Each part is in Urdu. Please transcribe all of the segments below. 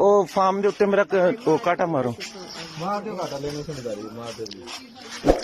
ਉਹ ਫਾਰਮ ਦੇ ਉੱਤੇ ਮੇਰਾ ਉਹ ਕਾਟਾ ਮਾਰੋ। ਮਾਰ ਦਿਓ ਘਾਟਾ ਲੈਣੇ ਸਮਝਦਾਰੀ ਮਾਰ ਦਿਓ।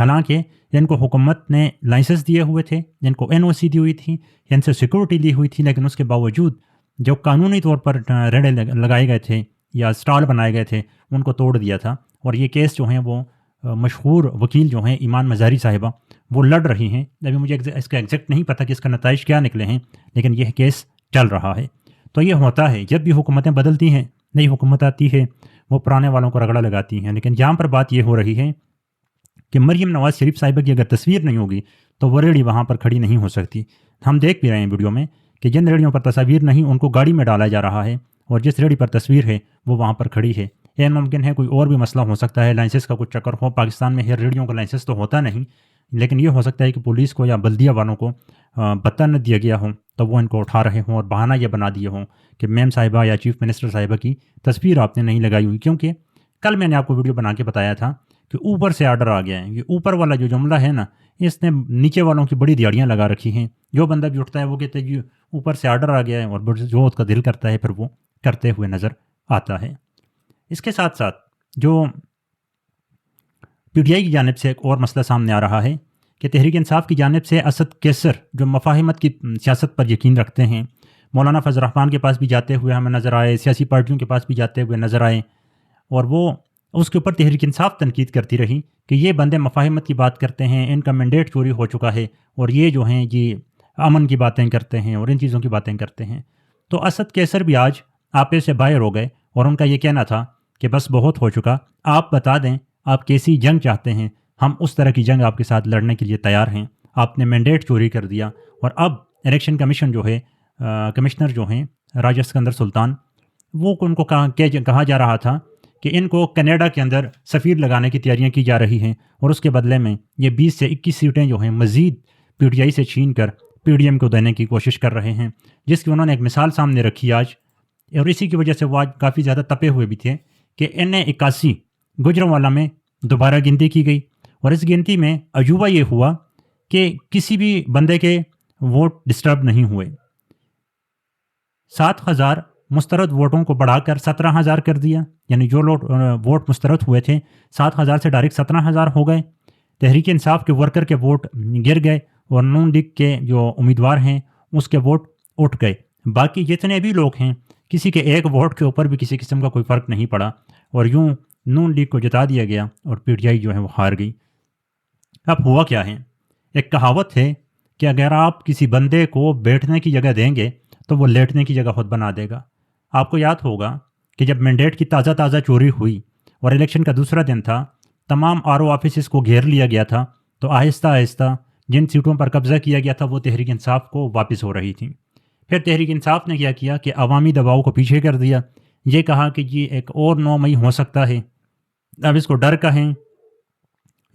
حالانکہ ان کو حکومت نے لائسنس دیے ہوئے تھے، ان کو NOC دی ہوئی تھی، ان سے سیکورٹی لی ہوئی تھی، لیکن اس کے باوجود جو قانونی طور پر ریڑے لگائے گئے تھے یا سٹال بنائے گئے تھے ان کو توڑ دیا تھا. اور یہ کیس جو ہیں وہ مشہور وکیل جو ہیں ایمان مزاری صاحبہ وہ لڑ رہی ہیں. ابھی مجھے اس کا ایگزیکٹ نہیں پتہ کہ اس کا نتائج کیا نکلے ہیں، لیکن یہ کیس چل رہا ہے. تو یہ ہوتا ہے جب بھی حکومتیں بدلتی ہیں، نئی حکومت آتی ہے، وہ پرانے والوں کو رگڑا لگاتی ہیں. لیکن جہاں پر بات یہ ہو رہی ہے کہ مریم نواز شریف صاحبہ کی اگر تصویر نہیں ہوگی تو وہ ریڑھی وہاں پر کھڑی نہیں ہو سکتی. ہم دیکھ بھی رہے ہیں ویڈیو میں کہ جن ریڑھیوں پر تصاویر نہیں ان کو گاڑی میں ڈالا جا رہا ہے، اور جس ریڑھی پر تصویر ہے وہ وہاں پر کھڑی ہے. یہ ممکن ہے کوئی اور بھی مسئلہ ہو سکتا ہے، لائسنس کا کچھ چکر ہو. پاکستان میں ہر ریڑھیوں کا لائسنس تو ہوتا نہیں، لیکن یہ ہو سکتا ہے کہ پولیس کو یا بلدیہ والوں کو پتہ نہ دیا گیا ہو تو وہ ان کو اٹھا رہے ہوں اور بہانہ یہ بنا دیے ہوں کہ میم صاحبہ یا چیف منسٹر صاحبہ کی تصویر آپ نے نہیں لگائی ہوئی. کیونکہ کل میں نے آپ کو ویڈیو بنا کے بتایا تھا کہ اوپر سے آرڈر آ گیا ہے. یہ اوپر والا جو جملہ ہے نا، اس نے نیچے والوں کی بڑی دیاڑیاں لگا رکھی ہیں. جو بندہ بھی اٹھتا ہے وہ کہتے ہیں جی اوپر سے آرڈر آ گیا ہے، اور جو اس کا دل کرتا ہے پھر وہ کرتے ہوئے نظر آتا ہے. اس کے ساتھ ساتھ جو PTI کی جانب سے ایک اور مسئلہ سامنے آ رہا ہے کہ تحریک انصاف کی جانب سے اسد کیسر جو مفاہمت کی سیاست پر یقین رکھتے ہیں، مولانا فضل الرحمان کے پاس بھی جاتے ہوئے ہمیں نظر آئے، سیاسی پارٹیوں کے پاس بھی جاتے ہوئے نظر آئے، اور وہ اس کے اوپر تحریک انصاف تنقید کرتی رہی کہ یہ بندے مفاہمت کی بات کرتے ہیں، ان کا مینڈیٹ چوری ہو چکا ہے، اور یہ جو ہیں یہ امن کی باتیں کرتے ہیں اور ان چیزوں کی باتیں کرتے ہیں. تو اسد کیسر بھی آج آپے سے باہر ہو گئے، اور ان کا یہ کہنا تھا کہ بس بہت ہو چکا، آپ بتا دیں آپ کیسی جنگ چاہتے ہیں، ہم اس طرح کی جنگ آپ کے ساتھ لڑنے کے لیے تیار ہیں. آپ نے مینڈیٹ چوری کر دیا، اور اب الیکشن کمیشن جو ہے کمشنر جو ہیں راجہ اسکندر سلطان، وہ ان کو کہا جا رہا تھا کہ ان کو کینیڈا کے اندر سفیر لگانے کی تیاریاں کی جا رہی ہیں، اور اس کے بدلے میں یہ 20 سے 21 سیٹیں جو ہیں مزید PTI سے چھین کر PDM کو دینے کی کوشش کر رہے ہیں، جس کی انہوں نے ایک مثال سامنے رکھی آج. اور اسی کی وجہ سے وہ آج کافی زیادہ تپے ہوئے بھی تھے کہ NA81 گجرانوالہ میں دوبارہ گنتی کی گئی، اور اس گنتی میں عجوبہ یہ ہوا کہ کسی بھی بندے کے ووٹ ڈسٹرب نہیں ہوئے. 7,000 مسترد ووٹوں کو بڑھا کر 17,000 کر دیا، یعنی جو ووٹ مسترد ہوئے تھے 7,000 سے ڈائریکٹ 17,000 ہو گئے. تحریک انصاف کے ورکر کے ووٹ گر گئے، اور نون لیگ کے جو امیدوار ہیں اس کے ووٹ اٹھ گئے. باقی جتنے بھی لوگ ہیں کسی کے ایک ووٹ کے اوپر بھی کسی قسم کا کوئی فرق نہیں پڑا، اور یوں نون لیگ کو جتا دیا گیا اور PTI جو ہے وہ ہار گئی. اب ہوا کیا ہے؟ ایک کہاوت ہے کہ اگر آپ کسی بندے کو بیٹھنے کی جگہ دیں گے تو وہ لیٹنے کی جگہ خود بنا دے گا. آپ کو یاد ہوگا کہ جب مینڈیٹ کی تازہ چوری ہوئی اور الیکشن کا دوسرا دن تھا، تمام RO آفیسز کو گھیر لیا گیا تھا، تو آہستہ آہستہ جن سیٹوں پر قبضہ کیا گیا تھا وہ تحریک انصاف کو واپس ہو رہی تھیں. پھر تحریک انصاف نے کیا کہ عوامی دباؤ کو پیچھے کر دیا. یہ کہا کہ یہ ایک اور 9 مئی ہو سکتا ہے. اب اس کو ڈر کہیں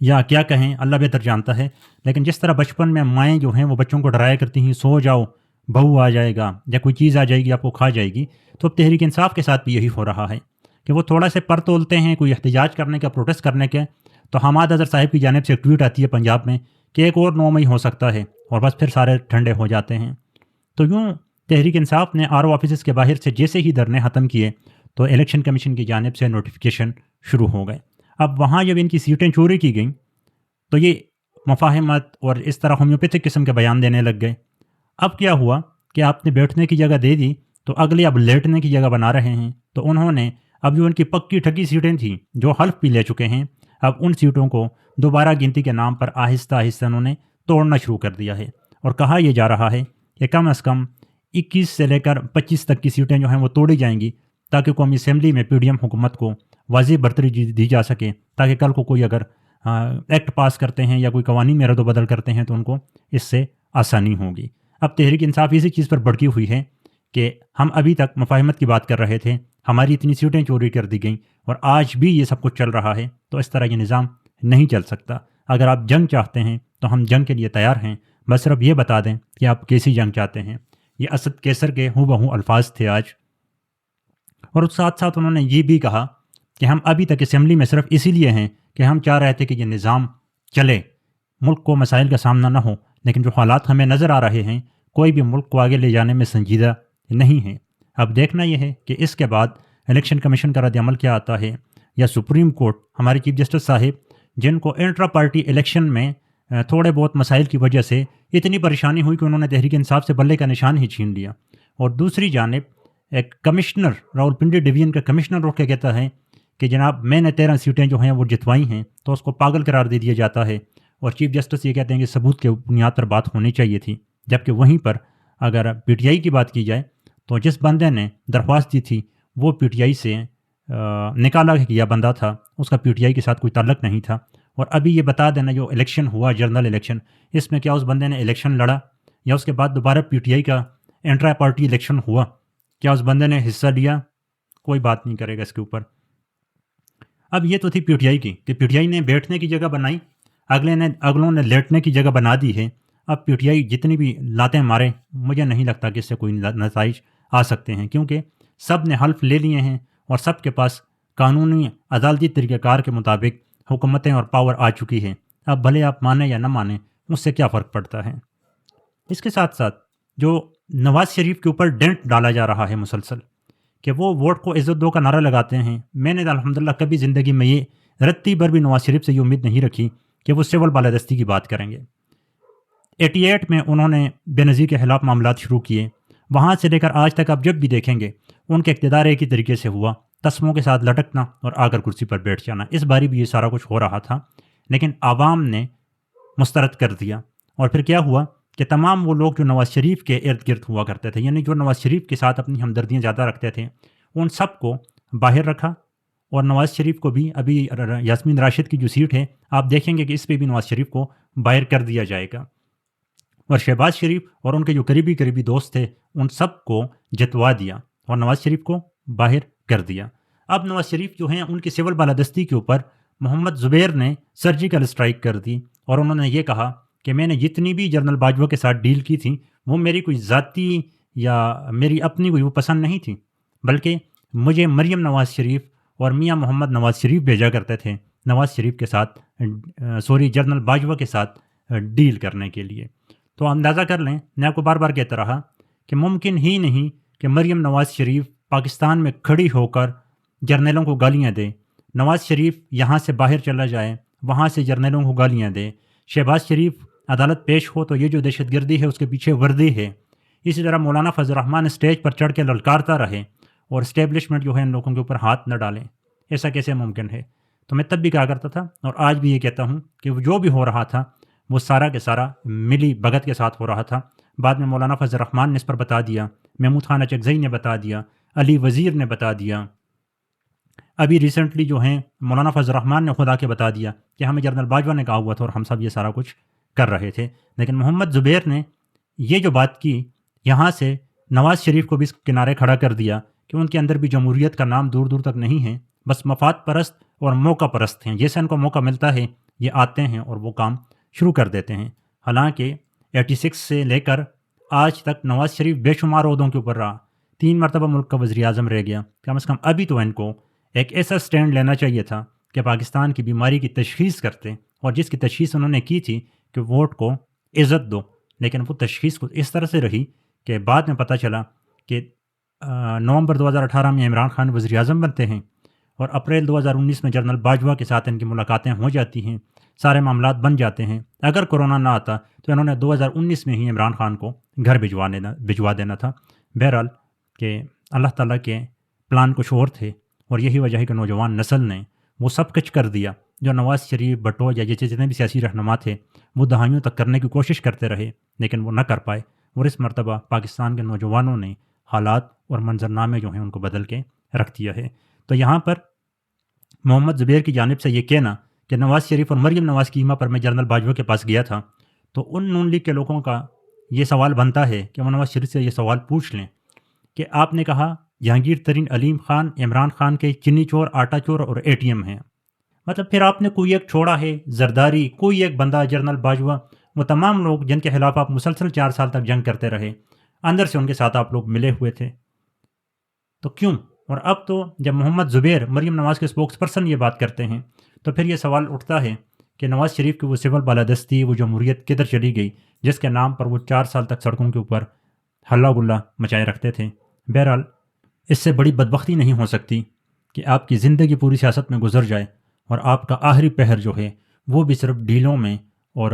یا کیا کہیں اللہ بہتر جانتا ہے، لیکن جس طرح بچپن میں مائیں جو ہیں وہ بچوں کو ڈرایا کرتی ہیں سو جاؤ بہو آ جائے گا یا کوئی چیز آ جائے گی آپ کو کھا جائے گی، تو اب تحریک انصاف کے ساتھ بھی یہی ہو رہا ہے کہ وہ تھوڑا سے پر تولتے ہیں کوئی احتجاج کرنے کا، پروٹیسٹ کرنے کے، تو حماد اظہر صاحب کی جانب سے ایک ٹویٹ آتی ہے پنجاب میں کہ ایک اور 9 مئی ہو سکتا ہے، اور بس پھر سارے ٹھنڈے ہو جاتے ہیں. تو یوں تحریک انصاف نے RO آفیسز کے باہر سے جیسے ہی دھرنے ختم کیے تو الیکشن کمیشن کی جانب سے نوٹیفیکیشن شروع ہو گئے. اب وہاں جب ان کی سیٹیں چوری کی گئیں تو یہ مفاہمت اور اس طرح ہومیوپیتھک قسم کے بیان دینے لگ گئے. اب کیا ہوا کہ آپ نے بیٹھنے کی جگہ دے دی تو اگلے اب لیٹنے کی جگہ بنا رہے ہیں. تو انہوں نے اب جو ان کی پکی ٹھگی سیٹیں تھیں جو حلف بھی لے چکے ہیں، اب ان سیٹوں کو دوبارہ گنتی کے نام پر آہستہ آہستہ انہوں نے توڑنا شروع کر دیا ہے. اور کہا یہ جا رہا ہے کہ کم از کم 21 سے لے کر 25 تک کی سیٹیں جو ہیں وہ توڑی جائیں گی، تاکہ قومی اسمبلی میں PDM حکومت کو واضح برتری دی جا سکے، تاکہ کل کو کوئی اگر ایکٹ پاس کرتے ہیں یا کوئی قوانین میں رد و بدل کرتے ہیں تو ان کو اس سے آسانی ہوگی. اب تحریک انصاف اسی چیز پر بھڑکی ہوئی ہے کہ ہم ابھی تک مفاہمت کی بات کر رہے تھے، ہماری اتنی سیٹیں چوری کر دی گئیں، اور آج بھی یہ سب کچھ چل رہا ہے، تو اس طرح یہ نظام نہیں چل سکتا. اگر آپ جنگ چاہتے ہیں تو ہم جنگ کے لیے تیار ہیں، بس صرف یہ بتا دیں کہ آپ کیسی جنگ چاہتے ہیں. یہ اسد کیسر کے ہو بہو الفاظ تھے آج. اور اس ساتھ ساتھ انہوں نے یہ بھی کہا کہ ہم ابھی تک اسمبلی میں صرف اسی لیے ہیں کہ ہم چاہ رہے تھے کہ یہ نظام چلے، ملک کو مسائل کا سامنا نہ ہو، لیکن جو حالات ہمیں نظر آ رہے ہیں کوئی بھی ملک کو آگے لے جانے میں سنجیدہ نہیں ہے. اب دیکھنا یہ ہے کہ اس کے بعد الیکشن کمیشن کا رد عمل کیا آتا ہے، یا سپریم کورٹ ہمارے چیف جسٹس صاحب جن کو انٹرا پارٹی الیکشن میں تھوڑے بہت مسائل کی وجہ سے اتنی پریشانی ہوئی کہ انہوں نے تحریک انصاف سے بلے کا نشان ہی چھین لیا. اور دوسری جانب ایک کمشنر راولپنڈی ڈویژن کا کمشنر اٹھ کے کہتا ہے کہ جناب میں نے 13 سیٹیں جو ہیں وہ جتوائی ہیں, تو اس کو پاگل قرار دے دیا جاتا ہے. اور چیف جسٹس یہ کہتے ہیں کہ ثبوت کے بنیاد پر بات ہونی چاہیے تھی. جبکہ وہیں پر اگر پی ٹی آئی کی بات کی جائے تو جس بندے نے درخواست دی تھی وہ پی ٹی آئی سے نکالا گیا بندہ تھا, اس کا پی ٹی آئی کے ساتھ کوئی تعلق نہیں تھا. اور ابھی یہ بتا دینا جو الیکشن ہوا جنرل الیکشن, اس میں کیا اس بندے نے الیکشن لڑا یا اس کے بعد دوبارہ پی ٹی آئی کا انٹرا پارٹی الیکشن ہوا, کیا اس بندے نے حصہ لیا؟ کوئی بات نہیں کرے گا اس کے اوپر. اب یہ تو تھی پی ٹی آئی کی کہ پی ٹی آئی نے بیٹھنے کی جگہ بنائی, اگلوں نے لیٹنے کی جگہ بنا دی ہے. اب پی ٹی آئی جتنی بھی لاتیں مارے مجھے نہیں لگتا کہ اس سے کوئی نتائج آ سکتے ہیں, کیونکہ سب نے حلف لے لیے ہیں اور سب کے پاس قانونی عدالتی طریقہ کار کے مطابق حکومتیں اور پاور آ چکی ہے. اب بھلے آپ مانیں یا نہ مانیں اس سے کیا فرق پڑتا ہے. اس کے ساتھ ساتھ جو نواز شریف کے اوپر ڈینٹ ڈالا جا رہا ہے مسلسل کہ وہ ووٹ کو عزت دو کا نعرہ لگاتے ہیں, میں نے الحمدللہ کبھی زندگی میں یہ رتی بھر بھی نواز شریف سے یہ امید نہیں رکھی کہ وہ سول بالادستی کی بات کریں گے. 88 میں انہوں نے بے نظیر کے خلاف معاملات شروع کیے, وہاں سے لے کر آج تک آپ جب بھی دیکھیں گے ان کے اقتدار ایک ہی طریقے سے ہوا, تسموں کے ساتھ لٹکنا اور آ کر کرسی پر بیٹھ جانا. اس باری بھی یہ سارا کچھ ہو رہا تھا, لیکن عوام نے مسترد کر دیا. اور پھر کیا ہوا کہ تمام وہ لوگ جو نواز شریف کے ارد گرد ہوا کرتے تھے, یعنی جو نواز شریف کے ساتھ اپنی ہمدردیاں زیادہ رکھتے تھے, ان سب کو باہر رکھا. اور نواز شریف کو بھی ابھی یاسمین راشد کی جو سیٹ ہے آپ دیکھیں گے کہ اس پہ بھی نواز شریف کو باہر کر دیا جائے گا. اور شہباز شریف اور ان کے جو قریبی دوست تھے ان سب کو جتوا دیا اور نواز شریف کو باہر کر دیا. اب نواز شریف جو ہیں ان کی سول بالادستی کے اوپر محمد زبیر نے سرجیکل اسٹرائک کر دی, اور انہوں نے یہ کہا کہ میں نے جتنی بھی جنرل باجوہ کے ساتھ ڈیل کی تھی وہ میری کوئی ذاتی یا میری اپنی کوئی وہ پسند نہیں تھی, بلکہ مجھے مریم نواز شریف اور میاں محمد نواز شریف بھیجا کرتے تھے نواز شریف کے ساتھ جنرل باجوہ کے ساتھ ڈیل کرنے کے لیے. تو اندازہ کر لیں, میں آپ کو بار بار کہتا رہا کہ ممکن ہی نہیں کہ مریم نواز شریف پاکستان میں کھڑی ہو کر جرنیلوں کو گالیاں دے, نواز شریف یہاں سے باہر چلا جائے وہاں سے جرنیلوں کو گالیاں دے, شہباز شریف عدالت پیش ہو تو یہ جو دہشت گردی ہے اس کے پیچھے وردی ہے. اسی طرح مولانا فضل الرحمان اسٹیج پر چڑھ کے للکارتا رہے اور اسٹیبلشمنٹ جو ہے ان لوگوں کے اوپر ہاتھ نہ ڈالیں. ایسا کیسے ممکن ہے؟ تو میں تب بھی کہا کرتا تھا اور آج بھی یہ کہتا ہوں کہ جو بھی ہو رہا تھا وہ سارا کے سارا ملی بھگت کے ساتھ ہو رہا تھا. بعد میں مولانا فضل الرحمان نے اس پر بتا دیا, محمود خان اچکزئی نے بتا دیا, علی وزیر نے بتا دیا, ابھی ریسنٹلی جو ہیں مولانا فضل الرحمان نے خدا کے بتا دیا کہ ہمیں جنرل باجوہ نے کہا ہوا تھا اور ہم سب یہ سارا کچھ کر رہے تھے. لیکن محمد زبیر نے یہ جو بات کی یہاں سے نواز شریف کو بھی اس کنارے کھڑا کر دیا کہ ان کے اندر بھی جمہوریت کا نام دور دور تک نہیں ہے, بس مفاد پرست اور موقع پرست ہیں. جیسے ان کو موقع ملتا ہے یہ آتے ہیں اور وہ کام شروع کر دیتے ہیں. حالانکہ 86 سے لے کر آج تک نواز شریف بے شمار عہدوں کے اوپر رہا, 3 مرتبہ ملک کا وزیر اعظم رہ گیا. کم از کم ابھی تو ان کو ایک ایسا سٹینڈ لینا چاہیے تھا کہ پاکستان کی بیماری کی تشخیص کرتے, اور جس کی تشخیص انہوں نے کی تھی کہ ووٹ کو عزت دو, لیکن وہ تشخیص کو اس طرح سے رہی کہ بعد میں پتہ چلا کہ نومبر 2018 میں عمران خان وزیر اعظم بنتے ہیں اور اپریل 2019 میں جنرل باجوہ کے ساتھ ان کی ملاقاتیں ہو جاتی ہیں, سارے معاملات بن جاتے ہیں. اگر کورونا نہ آتا تو انہوں نے 2019 میں ہی عمران خان کو گھر بھجوا دینا تھا. بہرحال کہ اللہ تعالیٰ کے پلان کچھ اور تھے, اور یہی وجہ ہے کہ نوجوان نسل نے وہ سب کچھ کر دیا جو نواز شریف بھٹو یا جتنے بھی سیاسی رہنما تھے وہ دہائیوں تک کرنے کی کوشش کرتے رہے, لیکن وہ نہ کر پائے. اور اس مرتبہ پاکستان کے نوجوانوں نے حالات اور منظرنامے جو ہیں ان کو بدل کے رکھ دیا ہے. تو یہاں پر محمد زبیر کی جانب سے یہ کہنا کہ نواز شریف اور مریم نواز کی ایما پر میں جنرل باجوہ کے پاس گیا تھا, تو ان نون لیگ کے لوگوں کا یہ سوال بنتا ہے کہ وہ نواز شریف سے یہ سوال پوچھ لیں کہ آپ نے کہا جہانگیر ترین علیم خان عمران خان کے چینی چور, آٹا چور اور اے ٹی ایم ہیں, مطلب پھر آپ نے کوئی ایک چھوڑا ہے زرداری, کوئی ایک بندہ جنرل باجوہ, وہ تمام لوگ جن کے خلاف آپ مسلسل 4 سال تک جنگ کرتے رہے, اندر سے ان کے ساتھ آپ لوگ ملے ہوئے تھے, تو کیوں؟ اور اب تو جب محمد زبیر مریم نواز کے اسپوکس پرسن یہ بات کرتے ہیں تو پھر یہ سوال اٹھتا ہے کہ نواز شریف کی وہ سول بالادستی, وہ جمہوریت کدھر چلی گئی جس کے نام پر وہ 4 سال تک سڑکوں کے اوپر ہلا گلا مچائے رکھتے تھے. بہرحال اس سے بڑی بدبختی نہیں ہو سکتی کہ آپ کی زندگی پوری سیاست میں گزر جائے اور آپ کا آخری پہر جو ہے وہ بھی صرف ڈیلوں میں اور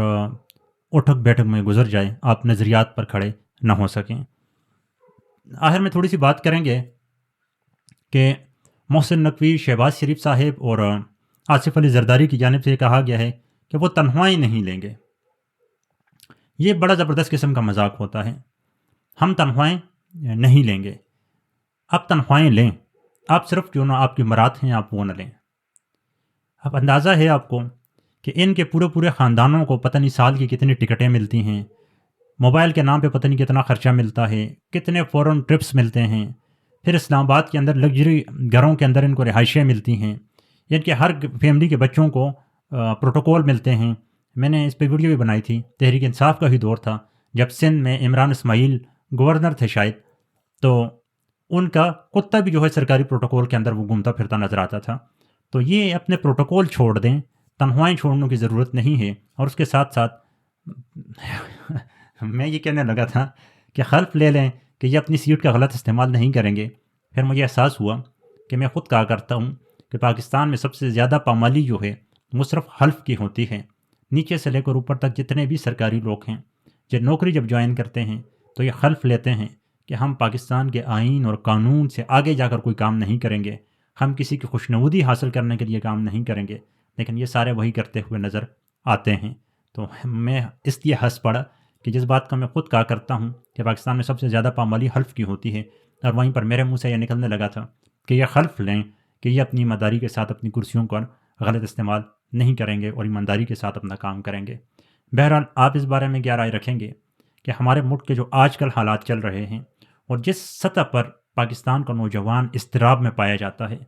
اٹھک بیٹھک میں گزر جائے، آپ نظریات پر کھڑے نہ ہو سکیں۔ آخر میں تھوڑی سی بات کریں گے کہ محسن نقوی، شہباز شریف صاحب اور آصف علی زرداری کی جانب سے یہ کہا گیا ہے کہ وہ تنخواہیں نہیں لیں گے۔ یہ بڑا زبردست قسم کا مذاق ہوتا ہے۔ ہم تنخواہیں نہیں لیں گے، آپ تنخواہیں لیں، آپ صرف جو نہ آپ کی مراد ہیں آپ وہ نہ لیں۔ اب اندازہ ہے آپ کو کہ ان کے پورے خاندانوں کو پتہ نہیں سال کی کتنی ٹکٹیں ملتی ہیں، موبائل کے نام پہ پتہ نہیں کتنا خرچہ ملتا ہے، کتنے فورن ٹرپس ملتے ہیں، پھر اسلام آباد کے اندر لگژری گھروں کے اندر ان کو رہائشیں ملتی ہیں، ان کے ہر فیملی کے بچوں کو پروٹوکول ملتے ہیں۔ میں نے اس پہ ویڈیو بھی بنائی تھی، تحریک انصاف کا ہی دور تھا جب سندھ میں عمران اسماعیل گورنر تھے شاید، تو ان کا کتا بھی جو ہے سرکاری پروٹوکول کے اندر وہ گھومتا پھرتا نظر آتا تھا۔ تو یہ اپنے پروٹوکول چھوڑ دیں، تنخواہیں چھوڑنے کی ضرورت نہیں ہے۔ اور اس کے ساتھ ساتھ میں یہ کہنے لگا تھا کہ حلف لے لیں کہ یہ اپنی سیٹ کا غلط استعمال نہیں کریں گے، پھر مجھے احساس ہوا کہ میں خود کہا کرتا ہوں کہ پاکستان میں سب سے زیادہ پامالی جو ہے وہ صرف حلف کی ہوتی ہے۔ نیچے سے لے کر اوپر تک جتنے بھی سرکاری لوگ ہیں، جب نوکری جب جوائن کرتے ہیں تو یہ حلف لیتے ہیں کہ ہم پاکستان کے آئین اور قانون سے آگے جا کر کوئی کام نہیں کریں گے، ہم کسی کی خوشنودی حاصل کرنے کے لیے کام نہیں کریں گے، لیکن یہ سارے وہی کرتے ہوئے نظر آتے ہیں۔ تو میں اس لیے ہنس پڑا کہ جس بات کا میں خود کہا کرتا ہوں کہ پاکستان میں سب سے زیادہ پامالی حلف کی ہوتی ہے، اور وہیں پر میرے منہ سے یہ نکلنے لگا تھا کہ یہ حلف لیں کہ یہ اپنی ایمانداری کے ساتھ اپنی کرسیوں کا غلط استعمال نہیں کریں گے اور ایمانداری کے ساتھ اپنا کام کریں گے۔ بہرحال آپ اس بارے میں کیا رائے رکھیں گے کہ ہمارے ملک کے جو آج کل حالات چل رہے ہیں اور جس سطح پر پاکستان کا نوجوان اضطراب میں پایا جاتا ہے،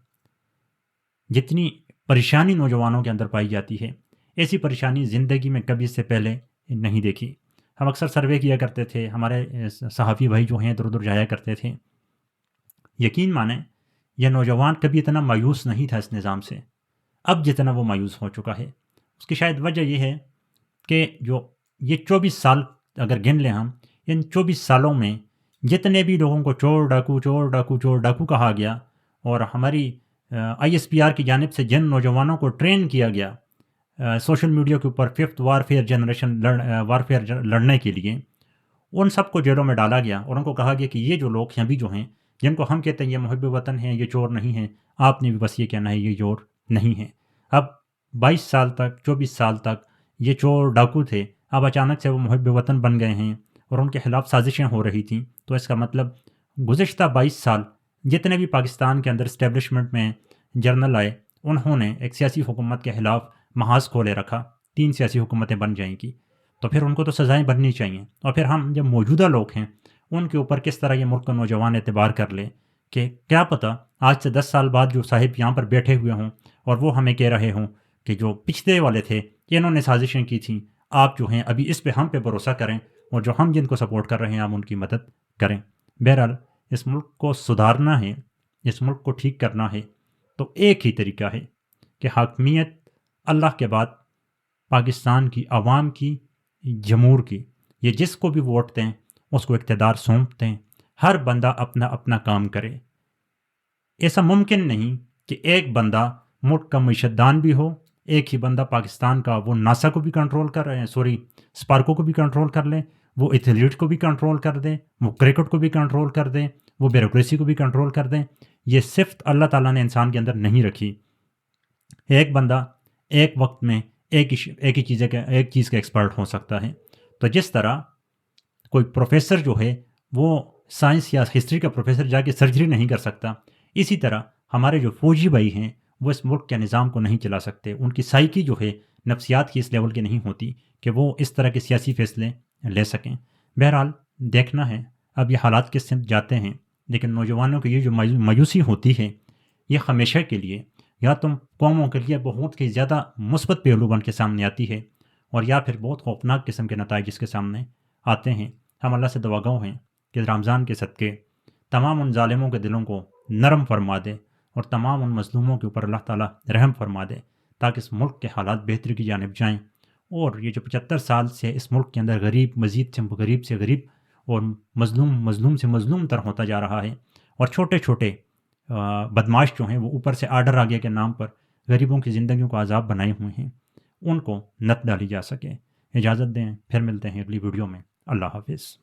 جتنی پریشانی نوجوانوں کے اندر پائی جاتی ہے، ایسی پریشانی زندگی میں کبھی سے پہلے نہیں دیکھی۔ ہم اکثر سروے کیا کرتے تھے، ہمارے صحافی بھائی جو ہیں ادھر ادھر جایا کرتے تھے، یقین مانیں یہ نوجوان کبھی اتنا مایوس نہیں تھا اس نظام سے، اب جتنا وہ مایوس ہو چکا ہے۔ اس کی شاید وجہ یہ ہے کہ جو یہ 24 سال اگر گن لیں ہم، ان 24 سالوں میں جتنے بھی لوگوں کو چور ڈاکو کہا گیا، اور ہماری ISPR کی جانب سے جن نوجوانوں کو ٹرین کیا گیا سوشل میڈیا کے اوپر ففتھ وارفیئر لڑنے کے لیے، ان سب کو جیلوں میں ڈالا گیا اور ان کو کہا گیا کہ یہ جو لوگ ہیں ابھی جو ہیں، جن کو ہم کہتے ہیں یہ محب وطن ہیں، یہ چور نہیں ہیں، آپ نے بھی بس یہ کہنا ہے یہ چور نہیں ہیں۔ اب 22 سال تک 24 سال تک یہ چور ڈاکو تھے، اب اچانک سے وہ محب وطن بن گئے ہیں اور ان کے خلاف سازشیں ہو رہی تھیں۔ تو اس کا مطلب گزشتہ 22 سال جتنے بھی پاکستان کے اندر اسٹیبلشمنٹ میں جرنل آئے، انہوں نے ایک سیاسی حکومت کے خلاف محاذ کھولے رکھا، 3 سیاسی حکومتیں بن جائیں گی، تو پھر ان کو تو سزائیں بننی چاہیے۔ اور پھر ہم جب موجودہ لوگ ہیں ان کے اوپر کس طرح یہ ملک کا نوجوان اعتبار کر لے کہ کیا پتہ آج سے 10 سال بعد جو صاحب یہاں پر بیٹھے ہوئے ہوں اور وہ ہمیں کہہ رہے ہوں کہ جو پچھلے والے تھے کہ انہوں نے سازشیں کی تھیں، آپ جو ہیں ابھی اس پہ ہم پہ بھروسہ کریں اور جو ہم جن کو سپورٹ کر رہے ہیں آپ ان کی مدد کریں۔ بہرحال اس ملک کو سدھارنا ہے، اس ملک کو ٹھیک کرنا ہے، تو ایک ہی طریقہ ہے کہ حاکمیت اللہ کے بعد پاکستان کی عوام کی، جمہور کی، یہ جس کو بھی ووٹ دیں اس کو اقتدار سونپ دیں، ہر بندہ اپنا اپنا کام کرے۔ ایسا ممکن نہیں کہ ایک بندہ ملک کا معیشت دان بھی ہو، ایک ہی بندہ پاکستان کا وہ ناسا کو بھی کنٹرول کر رہے ہیں، اسپارکو کو بھی کنٹرول کر لیں، وہ ایتھلیٹ کو بھی کنٹرول کر دیں، وہ کرکٹ کو بھی کنٹرول کر دیں، وہ بیوروکریسی کو بھی کنٹرول کر دیں۔ یہ صفت اللہ تعالیٰ نے انسان کے اندر نہیں رکھی۔ ایک بندہ ایک وقت میں ایک ہی چیز کا ایکسپرٹ ہو سکتا ہے۔ تو جس طرح کوئی پروفیسر جو ہے وہ سائنس یا ہسٹری کا پروفیسر جا کے سرجری نہیں کر سکتا، اسی طرح ہمارے جو فوجی بھائی ہیں وہ اس ملک کے نظام کو نہیں چلا سکتے۔ ان کی سائیکی جو ہے نفسیات کی اس لیول کی نہیں ہوتی کہ وہ اس طرح کے سیاسی فیصلے لے سکیں۔ بہرحال دیکھنا ہے اب یہ حالات کس سمت جاتے ہیں، لیکن نوجوانوں کی یہ جو مایوسی ہوتی ہے یہ ہمیشہ کے لیے یا تم قوموں کے لیے بہت ہی زیادہ مثبت پہلو بن کے سامنے آتی ہے، اور یا پھر بہت خوفناک قسم کے نتائج اس کے سامنے آتے ہیں۔ ہم اللہ سے دعاگو ہیں کہ رمضان کے صدقے تمام ان ظالموں کے دلوں کو نرم فرما دے اور تمام ان مظلوموں کے اوپر اللہ تعالیٰ رحم فرما دے، تاکہ اس ملک کے حالات بہتری کی جانب جائیں۔ اور یہ جو 75 سال سے اس ملک کے اندر مزید سے غریب اور مظلوم سے مظلوم تر ہوتا جا رہا ہے، اور چھوٹے چھوٹے بدماش جو ہیں وہ اوپر سے آرڈر آگے کے نام پر غریبوں کی زندگیوں کو عذاب بنائے ہوئے ہیں، ان کو نت ڈالی جا سکے۔ اجازت دیں، پھر ملتے ہیں اگلی ویڈیو میں۔ اللہ حافظ۔